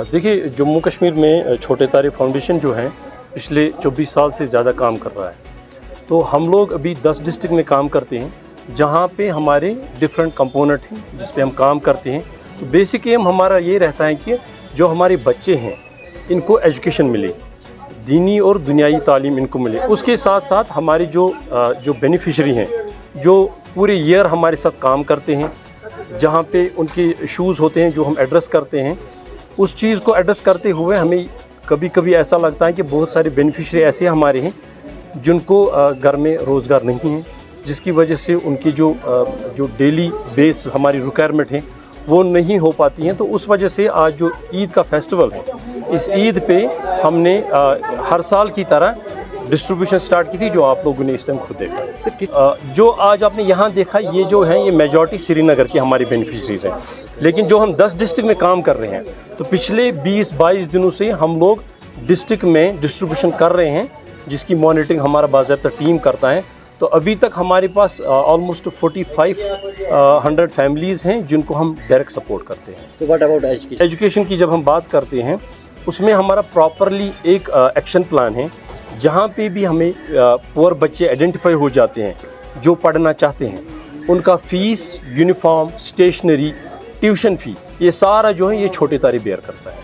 देखिए, जम्मू कश्मीर में छोटे तारे फाउंडेशन जो हैं पिछले 24 साल से ज़्यादा काम कर रहा है। तो हम लोग अभी 10 डिस्ट्रिक्ट में काम करते हैं, जहाँ पे हमारे डिफरेंट कंपोनेंट हैं जिस पे हम काम करते हैं। तो बेसिक एम हमारा ये रहता है कि जो हमारे बच्चे हैं इनको एजुकेशन मिले, दीनी और दुनियाई तालीम इनको मिले। उसके साथ साथ हमारे जो बेनिफिशरी हैं, जो पूरे ईयर हमारे साथ काम करते हैं, जहाँ पे उनके इशूज़ होते हैं जो हम एड्रेस करते हैं, उस चीज़ को एड्रेस करते हुए हमें कभी कभी ऐसा लगता है कि बहुत सारे बेनिफिशरी ऐसे हमारे हैं जिनको घर में रोज़गार नहीं है, जिसकी वजह से उनकी जो डेली बेस हमारी रिक्वायरमेंट है वो नहीं हो पाती हैं। तो उस वजह से आज जो ईद का फेस्टिवल है, इस ईद पे हमने हर साल की तरह डिस्ट्रीब्यूशन स्टार्ट की थी, जो आप लोगों ने इस टाइम खुद देखा। जो आज आपने यहाँ देखा, ये जो है ये मेजॉरिटी श्रीनगर की हमारी बेनिफिशरीज हैं। लेकिन जो हम 10 डिस्ट्रिक्ट में काम कर रहे हैं, तो पिछले 20-22 दिनों से हम लोग डिस्ट्रिक्ट में डिस्ट्रीब्यूशन कर रहे हैं, जिसकी मॉनिटरिंग हमारा बाज़ाब्ता टीम करता है। तो अभी तक हमारे पास ऑलमोस्ट 4500 फैमिलीज़ हैं जिनको हम डायरेक्ट सपोर्ट करते हैं। तो व्हाट अबाउट एजुकेशन? एजुकेशन की जब हम बात करते हैं, उसमें हमारा प्रॉपरली एक एक्शन प्लान है, जहाँ पे भी हमें पुअर बच्चे आइडेंटिफाई हो जाते हैं जो पढ़ना चाहते हैं, उनका fees, uniform, stationery, tuition fee, ये सारा जो है ये छोटे तारे बेयर करता है।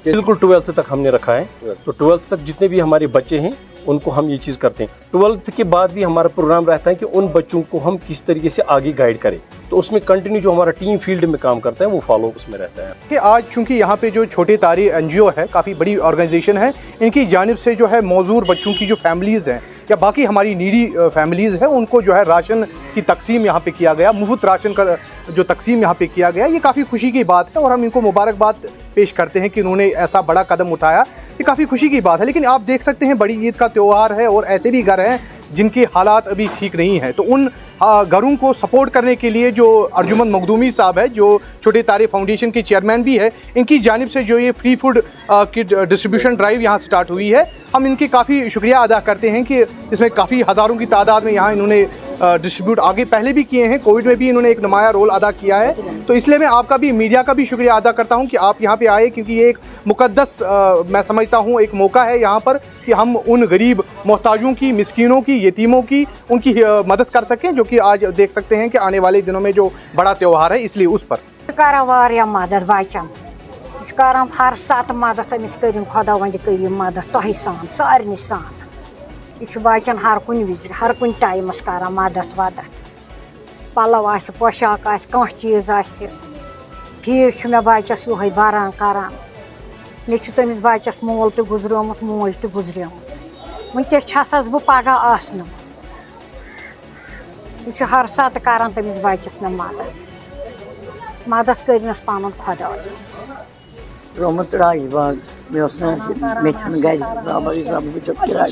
बिल्कुल 12th तक हमने रखा है। तो 12th तक जितने भी हमारे बच्चे हैं उनको हम ये चीज़ करते हैं। 12th के बाद भी हमारा प्रोग्राम रहता है कि उन बच्चों को हम किस तरीके से आगे गाइड करें। तो उसमें कंटिन्यू जो हमारा टीम फील्ड में काम करता है वो फॉलो उसमें रहता है। कि आज चूँकि यहाँ पे जो छोटे तारे NGO है, काफ़ी बड़ी ऑर्गेनाइजेशन है, इनकी जानिब से जो है मौजूर बच्चों की जो फैमिलीज़ हैं या बाकी हमारी नीडी फैमिलीज़ हैं, उनको जो है राशन की तकसीम यहाँ पे किया गया, मुफ्त राशन का जो तकसीम यहाँ पे किया गया, ये काफ़ी खुशी की बात है और हम इनको मुबारकबाद पेश करते हैं कि उन्होंने ऐसा बड़ा कदम उठाया। ये काफ़ी खुशी की बात है। लेकिन आप देख सकते हैं बड़ी ईद का त्यौहार है और ऐसे भी घर हैं जिनके हालात अभी ठीक नहीं हैं। तो उन घरों को सपोर्ट करने के लिए जो अर्जुमंद मखदूमी साहब है, जो छोटे तारे फाउंडेशन के चेयरमैन भी है, इनकी जानिब से जो ये फ्री फूड की डिस्ट्रीब्यूशन ड्राइव यहाँ स्टार्ट हुई है, हम इनके काफ़ी शुक्रिया अदा करते हैं कि इसमें काफ़ी हज़ारों की तादाद में यहाँ इन्होंने डिस्ट्रीब्यूट आगे पहले भी किए हैं, कोविड में भी इन्होंने एक नुमाया रोल अदा किया है। तो इसलिए मैं आपका भी, मीडिया का भी शुक्रिया अदा करता हूँ कि आप यहाँ पे आए, क्योंकि ये एक मुक़द्दस मैं समझता हूँ एक मौका है यहाँ पर कि हम उन गरीब मोहताजों की, मिस्कीनों की, यतीमों की, उनकी मदद कर सकें, जो कि आज देख सकते हैं कि आने वाले दिनों में जो बड़ा त्यौहार है, इसलिए उस पर मदद बचन कर हर सात मदद अमिस कर खुदा वंद कर मदद तह सान सारे सान यह बचन हर कुन विज हर कुन टाइमस कर मदद वदद पलव आ पोशाक आ चीज़ आ फीस मे बचस ये बरान करान मे तमिस बचस मोल तो गुजरियोमुत मोज तो गुजरियोमुत वनकस बह पगह आसन यह हर सात कर तमिस बचस मे मदद करनस पन खुदा त्रोमुत राजबाग मे गर हिसाब हिसाब बस किराए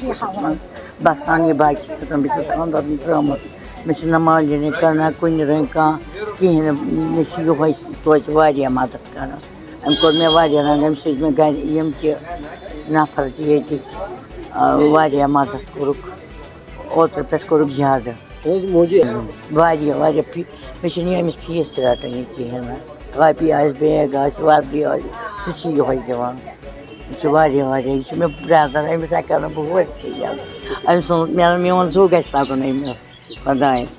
बसान ये बाकी खत्म बस खानदार त्रोमुत मे नमाज करना कुन रंग कहें मे ये मदद कर अम कोर मे रंग अम मे गर नफर ये मदद कोरुक ओतर पे कोरुक ज्यादा मे फीस रटान ये कहें कापी बैग वर्दी सह दिवान यह मे ब्रदर अमिस कर बहुत अम मेन जू गु लगन अमिस खुदायस